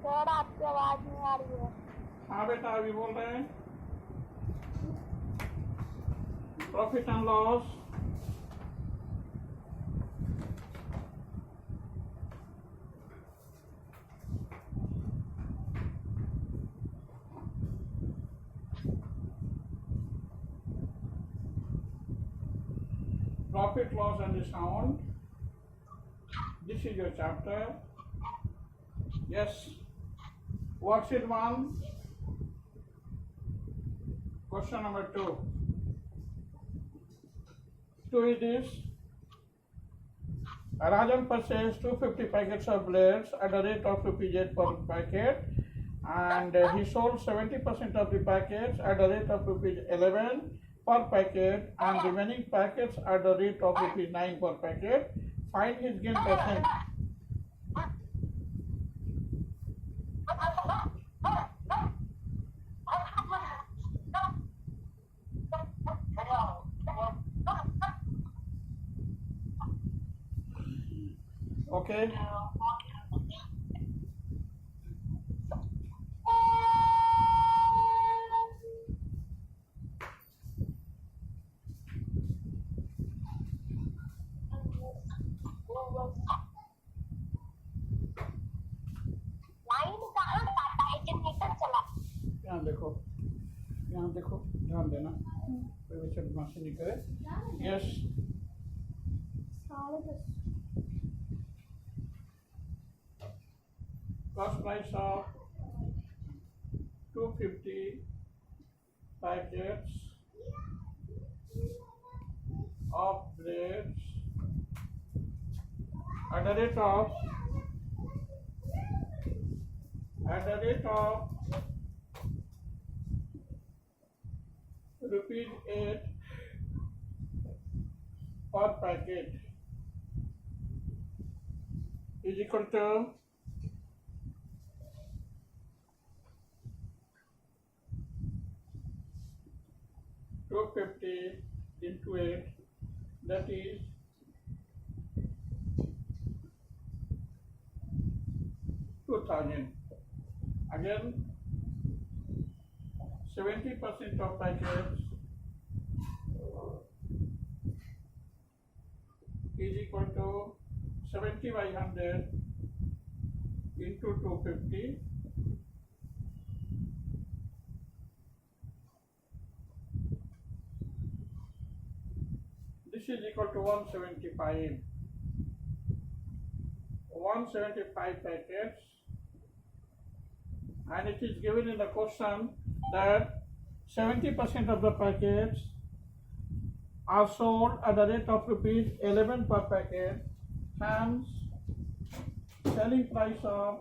Sir आपकी आवाज नहीं आ रही है। हाँ बेटा अभी बोल रहे हैं। Profit and loss, profit, loss and discount. This is your chapter. Yes. Worksheet 1. Question number 2. 2 is this. Rajan purchased 250 packets of blades at a rate of ₹8 per packet, and he sold 70% of the packets at a rate of ₹11 per packet, and remaining packets at the rate of ₹9 per packet. Find his gain percent. Okay. Line कहाँ काटा है? Generator चला। यहाँ देखो, यहाँ देखो, ध्यान देना, कोई भी बदमाशी नहीं करे। Yes, cost price of 250 packets of blades at the rate of ₹8 per packet is equal to $250 into 8, that is 2000. Again, 70% of packets is equal to 70 by 100 into 250. This is equal to 175. 175 packets, and it is given in the question that 70% of the packets are sold at the rate of ₹11 per packet, hence selling price of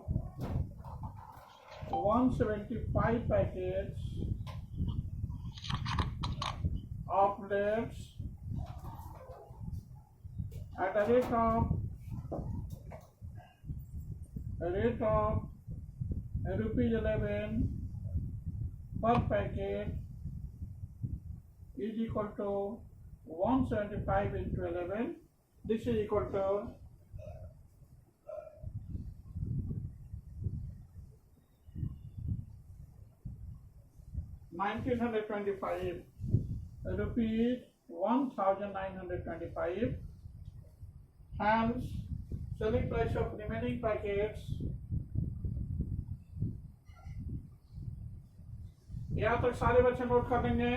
175 packets of blades at a rate of ₹11 per packet is equal to 175 into 11. This is equal to 1925 rupees, 1925. Hence, selling price of remaining packets. यहाँ तक सारे बच्चे note कर लेंगे।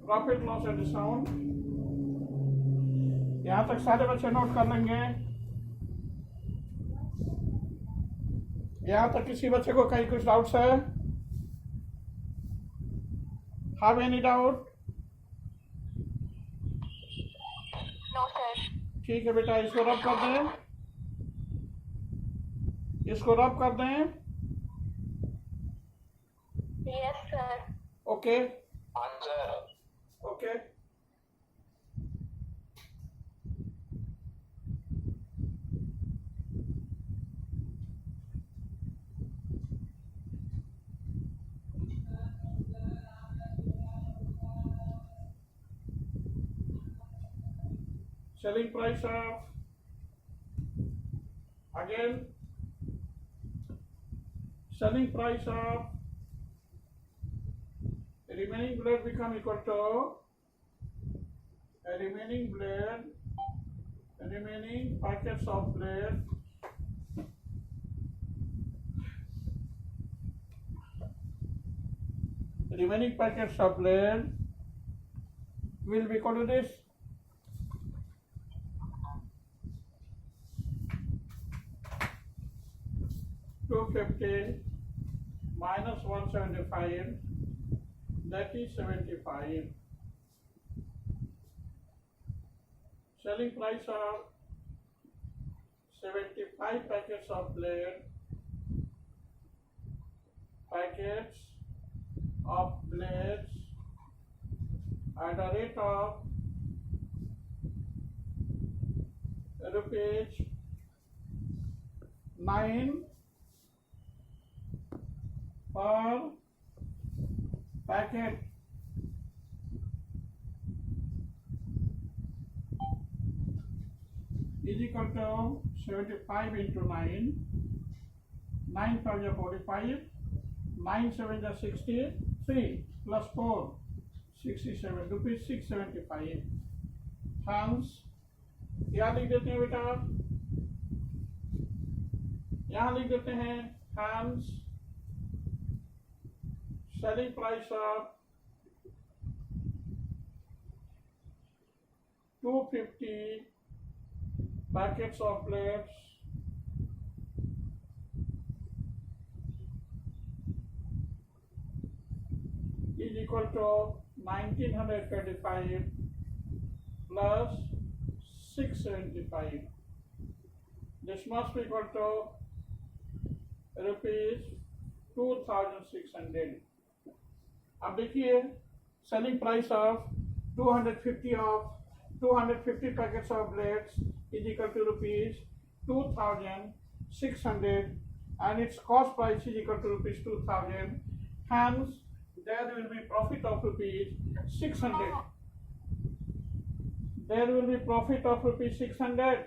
Profit loss and discount, यहाँ तक सारे बच्चे नोट कर लेंगे। यहाँ तक किसी बच्चे को कहीं कुछ डाउट्स है? Have any doubt? No sir. ठीक है बेटा, इसको रब कर दें, इसको रब कर दें। Yes sir. ओके हाँ sir. Okay selling price of, again, selling price of remaining blade become equal to remaining packets of blade will be equal to this. $250 minus 175, that is 75. Selling price of 75 packets of blades at a rate of rupees 9 per packet. Is equal to 75 into 9. 9 5 is 45. 9 7 is 63 plus 4 67 rupees 675. Hence यहाँ लिख देते हैं बेटा, यहाँ लिख देते हैं hence selling price of 250 packets of blades is equal to 1925 plus 675. This must be equal to rupees 2600. अब देखिए, selling price of 250 packets of blades is equal to rupees 2600 and its cost price is equal to rupees 2000. Hence there will be profit of rupees 600. There will be profit of rupees 600.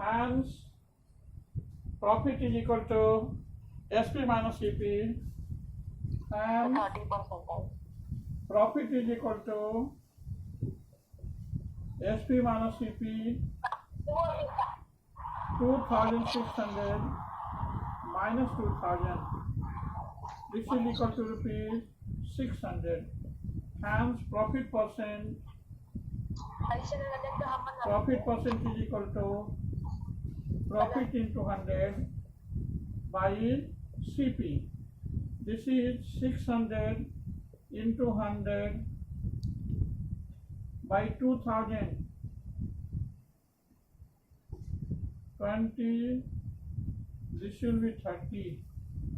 Hence profit is equal to SP minus CP. And 30%. profit is equal to SP minus CP 2600 minus 2000. This is equal to rupees 600. Hence profit percent is equal to profit into 100 by CP. This is 600 into 100 by 2000. 20. This will be 30.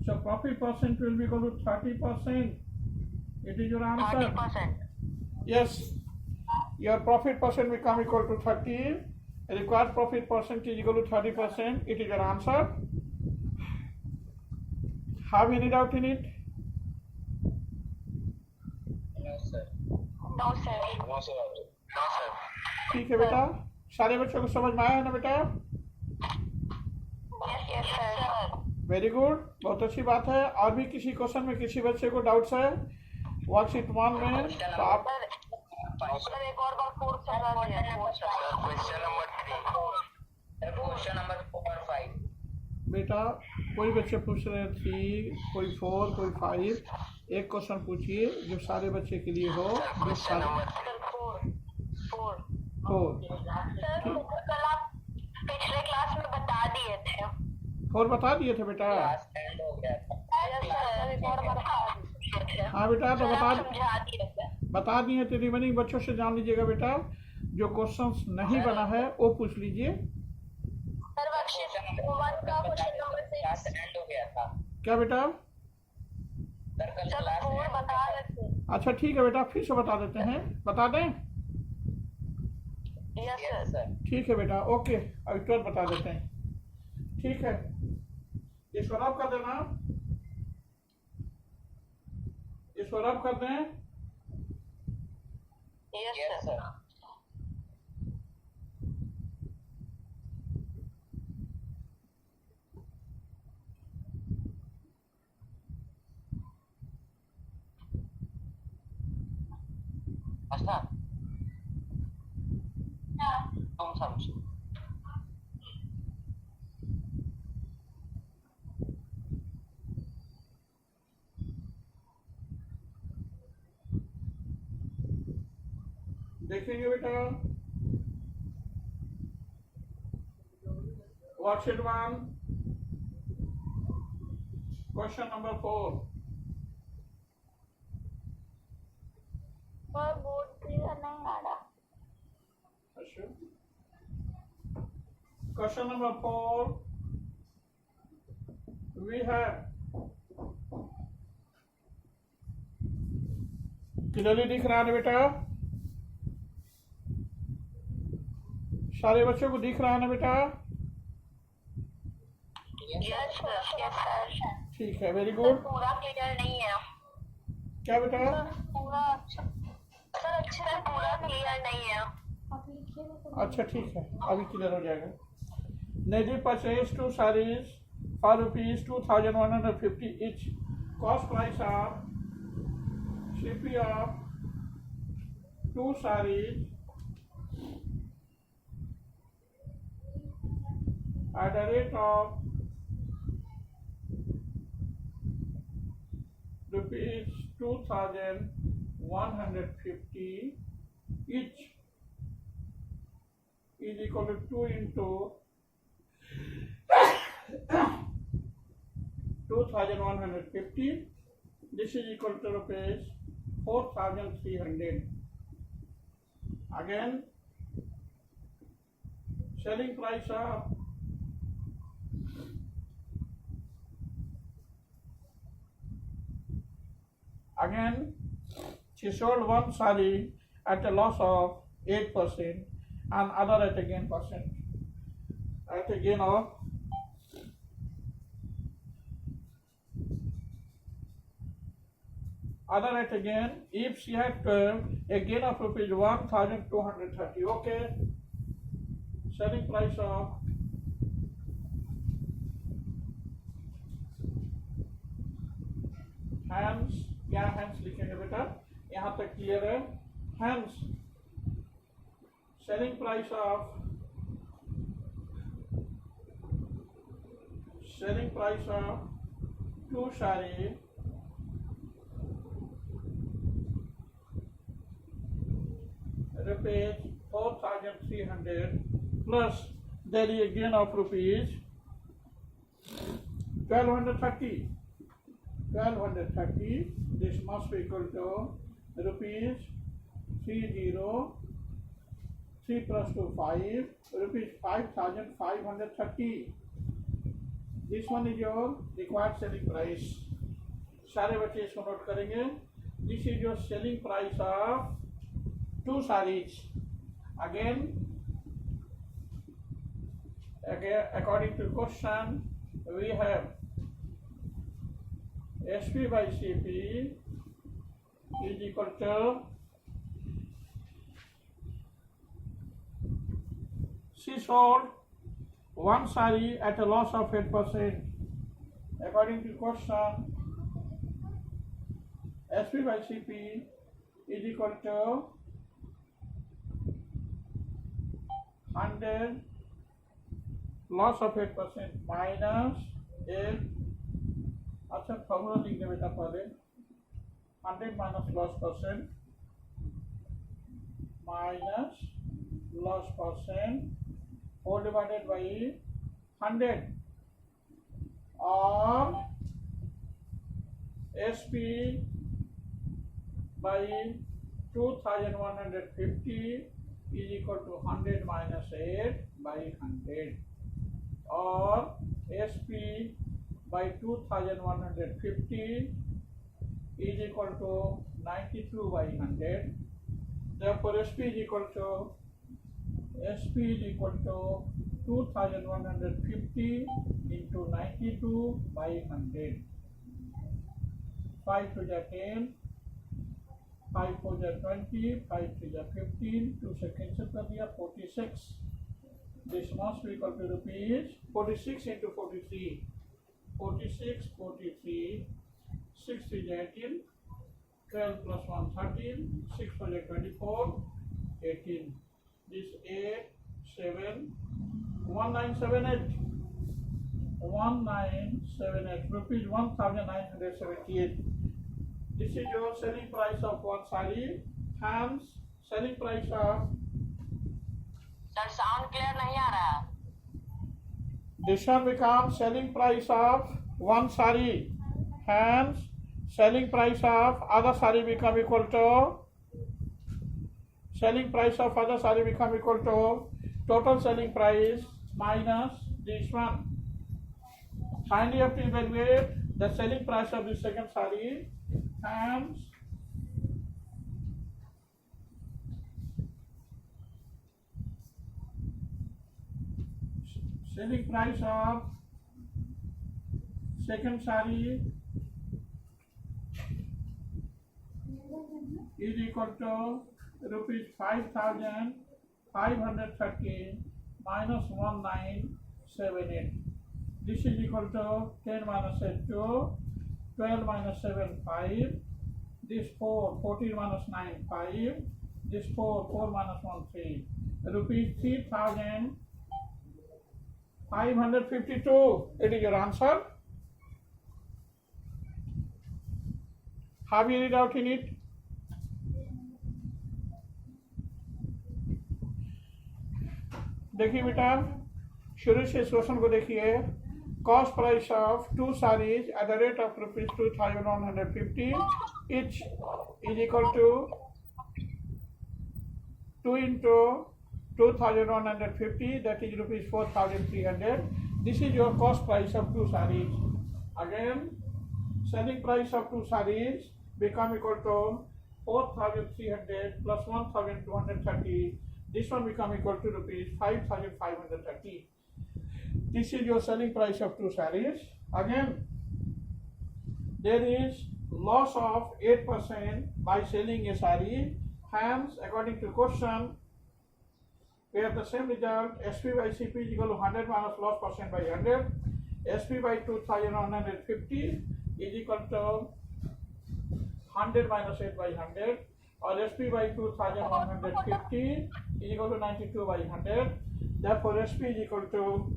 So profit percent will be equal to 30%. It is your answer. 30%. Yes. Your profit percent will become equal to 30. Required profit percent is equal to 30%. It is your answer. Have any doubt in it? No sir. No sir. No sir. No sir. ठीक है बेटा, सारे बच्चों को समझ में आया है ना बेटा? Yes sir. वेरी गुड, बहुत अच्छी बात है। और भी किसी क्वेश्चन में किसी बच्चे को डाउट्स है वर्कशीट 1 में तो आप सर एक और बार फोर्थ समझा दिया। Question number 3. Question number 4 or 5. बेटा कोई बच्चे पूछ रहे हैं 3, कोई 4, कोई 5। एक क्वेश्चन पूछिए जो सारे बच्चे के लिए हो, जो Question सारे number 3. सर 4। 4। सर कल आप पिछले क्लास में बता दिए थे। 4 बता दिए थे बेटा। क्लास एंड हो गया था। यस सर, एक और बार बता दिए थे। हाँ बेटा, तो सर, बता आप समझा दिए थे। बता दिए थे। रिमेनिंग बच्चों से जान लीजिएगा बेटा, जो क्वेश्चंस नहीं बना है वो पूछ लीजिए। सर वर्कशीट 1 का क्वेश्चन नंबर 6। क्लास एंड हो गया था। क्या बेटा? सर कल सर क्लास 4 एंड बता रहे थे। अच्छा ठीक है बेटा, फिर से बता देते हैं। बता दें? Yes yes sir. सर। ठीक है बेटा, ओके। अभी तुरंत बता देते हैं। ठीक है, इसको रब कर देना, इसको रब कर दें। Yes yes sir. सर। अच्छा तुम समझो। देखेंगे बेटा, वर्कशीट 1 क्वेश्चन नंबर 4। पर बोर्ड क्लियर नहीं आ रहा। अच्छा, question number 4 we have, clearly दिख रहा है ना बेटा? सारे बच्चों को दिख रहा है ना बेटा? Yes sir. Yes sir. ठीक है, वेरी सर गुड। पूरा क्लियर नहीं है। क्या बेटा? पूरा सर अच्छे से पूरा क्लियर नहीं है। अच्छा ठीक है, अभी क्लियर हो जाएगा। Najib purchased 2 sarees for rupees 2,150 each. Cost price of CP of 2 sarees at a rate of rupees 2,150 each is equal to 2 into 2,150. This is equal to rupees 4,300. Again, selling price of again she sold one saree at a loss of 8% and other at a gain percent, at a gain of other at a gain, if she had a gain of rupees 1,230. Okay, selling price of hands, क्या hands लिखेंगे बेटा? यहाँ तक clear है? Hands, selling price of two saree rupees 4,300 plus there is a gain of rupees 1,230. 1,230, this must be equal to rupees 30, 3 plus 2 5, rupees 5,530. This one is your required selling price. सारे बच्चे इसको note करेंगे. This is your selling price of 2 sarees. Again, according to question, we have SP by CP is equal to she sold one saree at a loss of 8%. According to question, SP by CP is equal to 100 loss of 8% minus 8. अच्छा formula लिख दे बेटा पहले. 100 minus loss percent minus loss percent 4 divided by 100 or SP by 2150 is equal to 100 minus 8 by 100 or SP by 2150 is equal to 92 by 100. Therefore SP is equal to 2150 into 92 by 100. 5 to the 10, 5 to the 20, 5 to the 15, 2 seconds कर दिया 46. This must be equal to rupees 46 into 43. 46, 43, 6 to the 18, 12 plus 1 13, 6 to the 24, 18. This 8, 7, 1978. 1978 rupees 1978. This is your selling price of one saree. Hence, selling price of sir sound clear नहीं आ रहा है. this one becomes selling price of one saree. Hence, selling price of other saree become equal to total selling price minus this one. Finally, you have to evaluate the selling price of the second saree. Hence, selling price of second saree is equal to rupees 5,530 minus 1978. This is equal to 10 minus 8 2, 12 minus 7 5, this 4, 14 minus 9 5, this 4, 4 minus 1 3, rupees 3,552. It is your answer. Have you any doubt in it? देखिए बेटा, शुरू से इस question को देखिए. Cost price of two sarees at the rate of rupees 2,150 each is equal to 2 into 2,150, that is rupees 4,300. This is your cost price of two sarees. Again, selling price of two sarees become equal to 4,300 plus 1,230. This one become equal to rupees 5,530. This is your selling price of two sarees. Again, there is loss of 8% by selling a saree. Hence, according to question, we have the same result. SP by CP is equal to 100 minus loss percent by 100. SP by 2,150 is equal to 100 minus 8 by 100. Or SP by 2,150 is equal to 92 by 100. Therefore, SP is equal to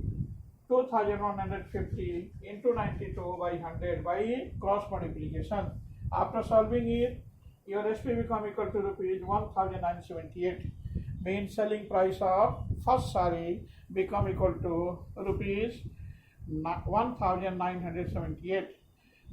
2,150 into 92 by 100 by cross multiplication. After solving it, your SP become equal to rupees 1,978. Means selling price of first saree become equal to rupees 1,978.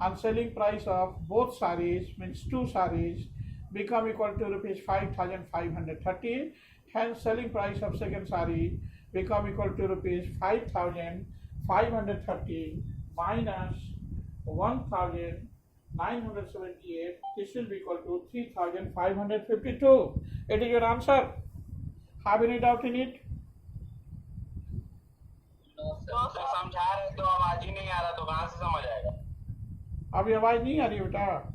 And selling price of both sarees, means two sarees, become equal to rupees 5,530. Hence, selling price of second saree become equal to rupees 5,530 minus 1,978. This will be equal to 3,552. It is your answer. Have any doubt in it? Sir समझा रहे तो आवाज ही नहीं आ रहा, तो कहाँ से समझ आएगा? अभी आवाज नहीं आ रही बेटा?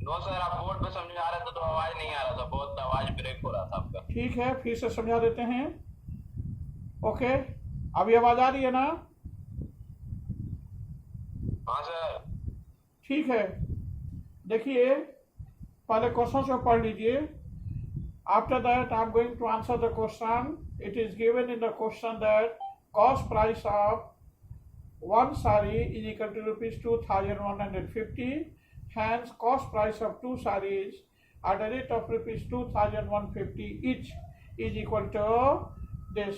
नो सर, आप बोर्ड पे समझा रहे थे तो आवाज नहीं आ रहा था, बहुत आवाज ब्रेक हो रहा था आपका. ठीक है, फिर से समझा देते हैं. ओके, अभी आवाज आ रही है ना? हाँ सर. ठीक है, देखिए पहले क्वेश्चन को पढ़ लीजिए. After that, I am going to answer the question. It is given in the question that cost price of one saree is equal to rupees 2,150. Hence, cost price of two sarees at the rate of rupees 2,150 each is equal to this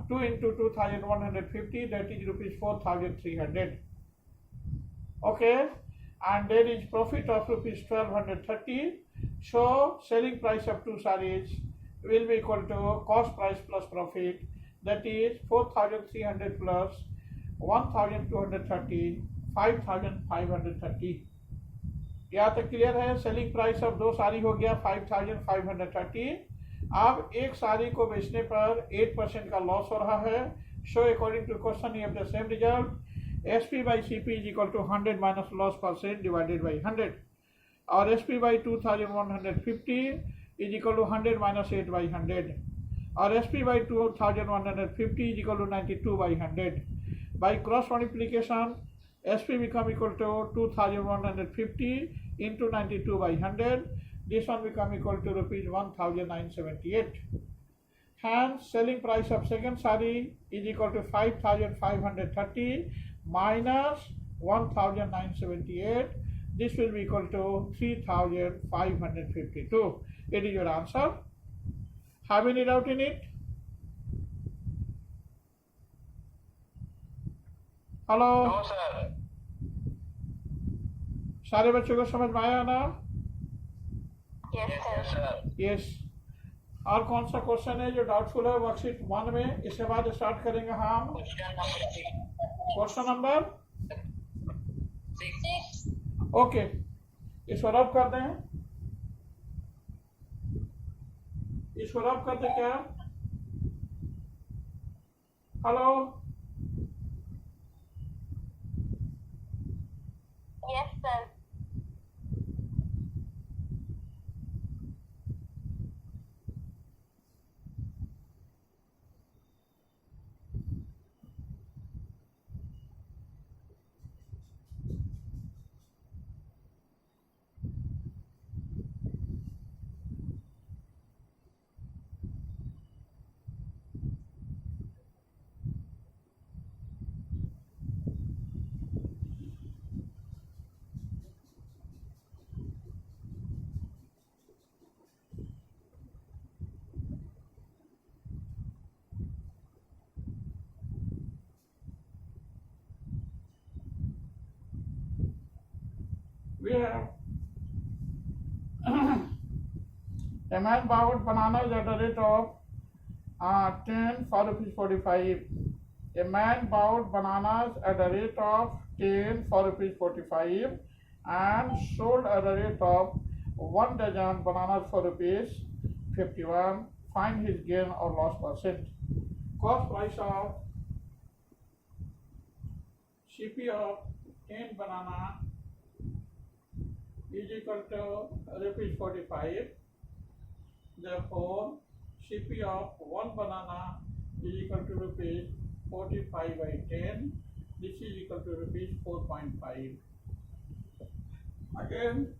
2 into 2,150, that is rupees 4,300. Okay, and there is profit of rupees 1,230. So selling price of two sarees will be equal to cost price plus profit, that is 4,300 plus 1,230, 5,530. यहाँ तक clear है? Selling price of दो साड़ी हो गया 5,530. अब एक साड़ी को बेचने पर 8% का लॉस हो रहा है. So according to question you have the same result. SP by CP is equal to 100 minus loss percent divided by 100. और SP by 2,150 is equal to 100 minus 8 by 100. और SP by 2,150 is equal to 92 by 100. By cross multiplication, SP become equal to 2,150 into 92 by 100. This one become equal to rupees 1,978. Hence, selling price of second saree is equal to 5,530 minus 1,978. This will be equal to 3,552. It is your answer. Have any doubt in it? Hello. No sir. सारे बच्चों को समझ में आया ना? Yes, sir. Sir. Yes. और कौन सा क्वेश्चन है जो डाउटफुल है वर्कशीट 1 में? इसके बाद स्टार्ट करेंगे हम question number 6. Question number 6. Okay. इसको रब कर दें. इसको रब कर दें क्या? Hello. Yes, sir. We have a man bought bananas at a rate of 10 for rupees 45. A man bought bananas at a rate of 10 for rupees 45 and sold at a rate of 1 dozen bananas for rupees 51. Find his gain or loss percent. Cost price of CP of 10 banana is equal to rupees 45. Therefore, CP of 1 banana is equal to rupees 45 by 10. This is equal to rupees 4.5. Again,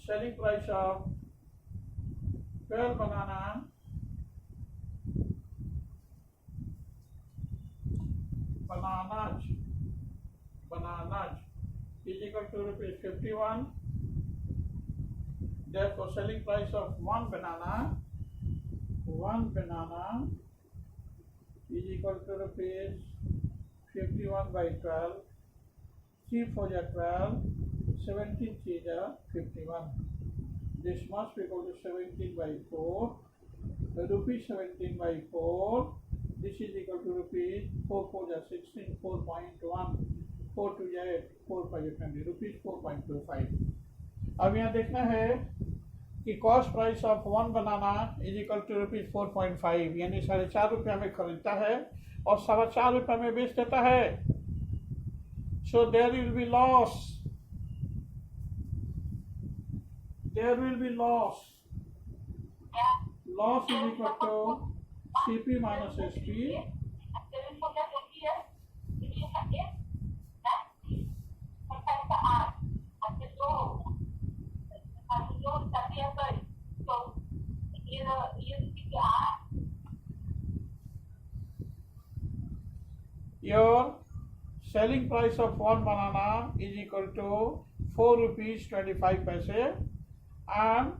selling price of 12 bananas is equal to rupees 51. Therefore, selling price of one banana is equal to rupees 51 by 12. 3 4 are 12, 17 3 are 51. This must be equal to 17 by 4. Rupees 17 by 4. This is equal to rupees 4 4 are 16, 4.1. 4 2 are 8, 4 5 are 20, rupees 4.25. अब यहाँ देखना है कि cost price of one banana is equal to rupees 4.5, यानी 4.5 रुपये में खरीदता है और 4.25 रुपये में बेच देता है. So there will be loss. Loss is equal to CP minus SP. Your selling price of one banana is equal to ₹4.25 and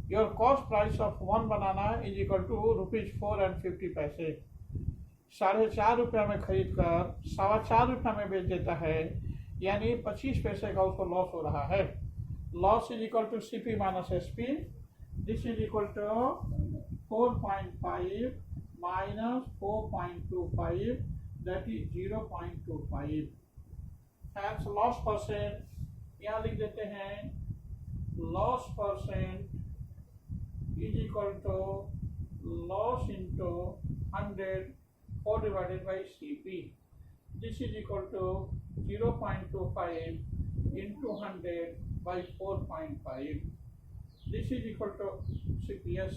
your cost price of one banana is equal to ₹4.50। 4.5 में खरीद कर 4.25 में बेच देता है, यानी 25 पैसे का उसको लॉस हो रहा है। Loss is equal to CP minus SP। This is equal to 4.5 minus 4.25, that is 0.25। Hence loss percent यहाँ लिख देते हैं, loss percent is equal to loss into 100 4 divided by CP। This is equal to 0.25 into 100 by 4.5। This is equal to CPS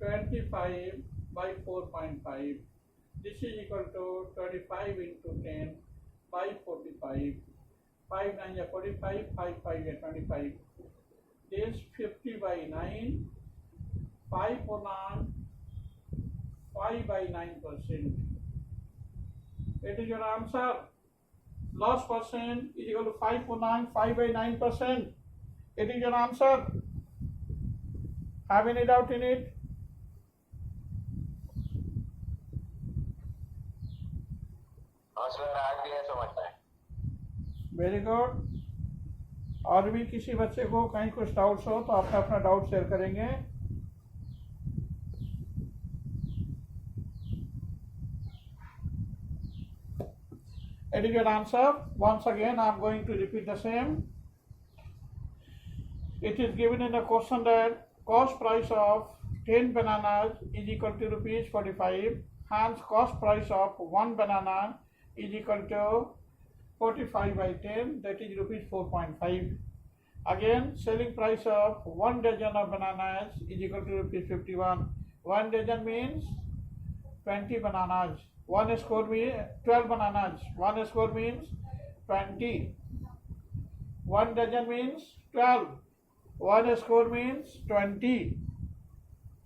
25 by 4.5। This is equal to 25 into 10 by 45। 5 9 या 45, 5 5 या 25। This 50 by 9, 5 or 9, 5 by 9%। It is your answer. Loss percent is equal to 5 or 9, 5 by 9%. It is your answer. Have any doubt in it? Sir आ गया समझ में। Very good. और भी किसी बच्चे को कहीं कुछ डाउट्स हो तो आप अपना डाउट शेयर करेंगे। It is your answer. Once again, I am going to repeat the same. It is given in the question that cost price of 10 bananas is equal to ₹45. Hence, cost price of 1 banana is equal to 45 by 10, that is ₹4.5। Again, selling price of 1 dozen of bananas is equal to ₹51। 1 dozen means 20 bananas। 1 square means 12 bananas। 1 square means 20। 1 dozen means 12। 1 square means 20।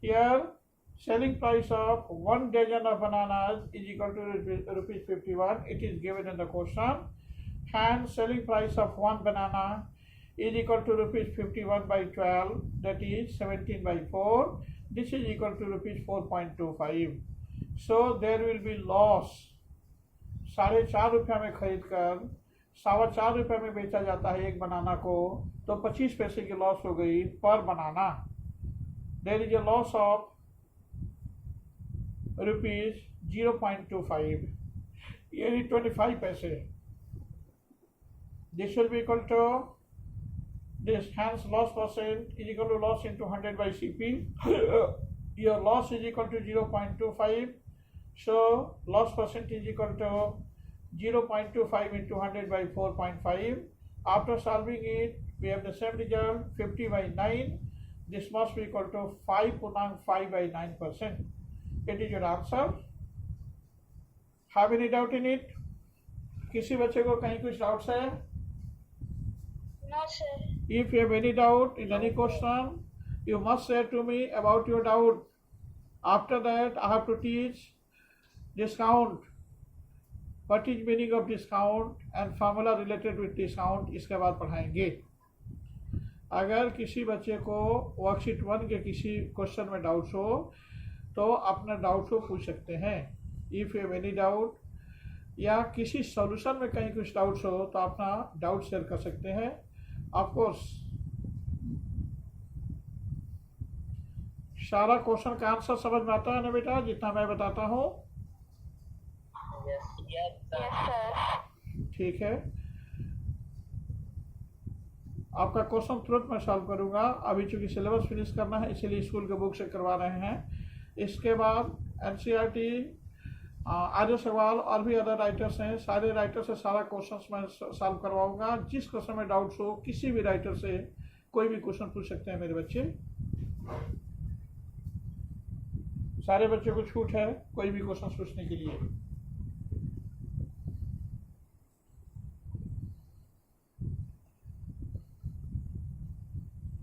Here, selling price of 1 dozen of bananas is equal to ₹51. It is given in the question. Hence, selling price of 1 banana is equal to ₹51 by 12, that is 17 by 4. This is equal to ₹4.25. So there will be loss। 4.5 रुपया में खरीद कर 4.25 रुपये में बेचा जाता है एक बनाना को, तो 25 पैसे की लॉस हो गई पर बनाना। There is a loss of ₹0.25, यानी 25 पैसे। This will be equal to this, hence loss percent is equal to loss into 100 by CP। Your loss is equal to 0.25, so loss percent is equal to 0.25 into 100 by 4.5। After solving it, we have the same result, 50 by 9। This must be equal to 5 by 9%। It is your answer। Have any doubt in it? किसी बच्चे को कहीं कुछ doubts है? No, sir. If you have any doubt in any question, you must say to me about your doubt। After that, I have to teach discount, what is meaning of discount and formula related with discount, इसके बाद पढ़ाएंगे। अगर किसी बच्चे को worksheet 1 के किसी question में डाउट्स हो तो अपना डाउट को पूछ सकते हैं। If you have any doubt या किसी सॉल्यूशन में कहीं कुछ डाउट्स हो तो अपना डाउट शेयर कर सकते हैं। ऑफ कोर्स सारा क्वेश्चन का आंसर समझ में आता है ना बेटा, जितना मैं बताता हूँ? Yes sir. ठीक है, आपका क्वेश्चन तुरंत मैं सॉल्व करूंगा। अभी चूंकि सिलेबस फिनिश करना है इसलिए स्कूल के बुक से करवा रहे हैं। इसके बाद NCERT, आर्य सवाल और भी अदर राइटर्स हैं, सारे राइटर से सारा क्वेश्चन मैं सॉल्व करवाऊंगा। जिस क्वेश्चन में डाउट्स हो किसी भी राइटर से कोई भी क्वेश्चन पूछ सकते हैं मेरे बच्चे। सारे बच्चों को छूट है कोई भी क्वेश्चन पूछने के लिए।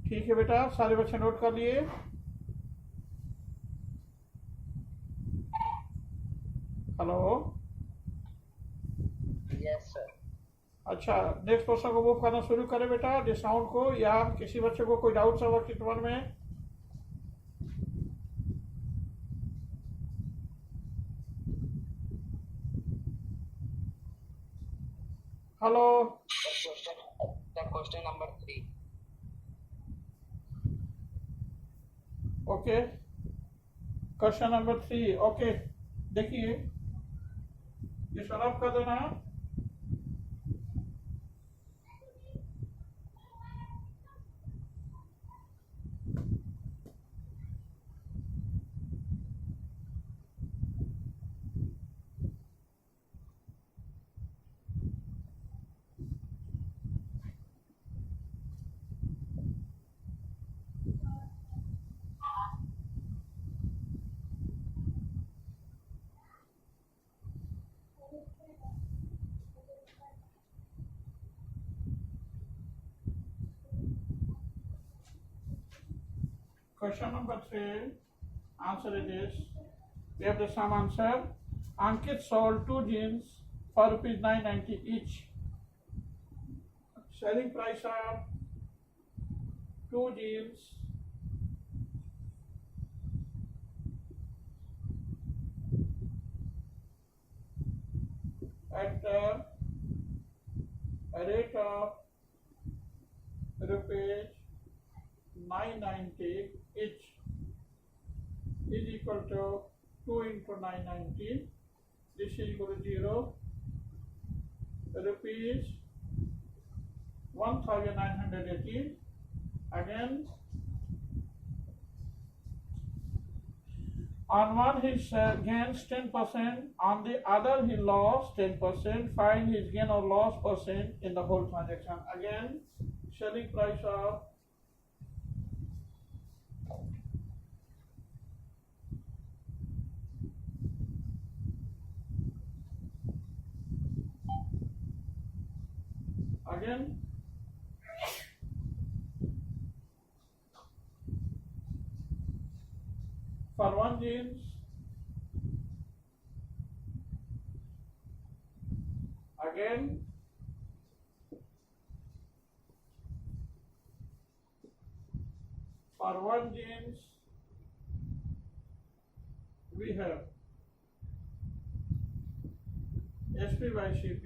ठीक है बेटा, सारे बच्चे नोट कर लिए? Hello, yes sir. अच्छा, नेक्स्ट क्वेश्चन को मूव करना शुरू करें बेटा, डिस्काउंट को, या किसी बच्चे को कोई डाउट है वर्कशीट 1 में? Hello, Question number 3. Okay, question number 3, okay, देखिए ये सॉल्व कर देना। Question number 3, answer it is, we have the same answer. Ankit sold 2 jeans for rupees 990 each. Selling price of 2 jeans at a rate of rupees 990 each is equal to 2 into 990. This is equal to 0. Rupees 1980. Again, on one he gains 10%, on the other he lost 10%. Find his gain or loss percent in the whole transaction. Again, selling price of again for 1 jeans, again for 1 jeans we have SP by CP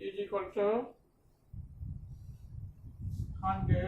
is equal to 100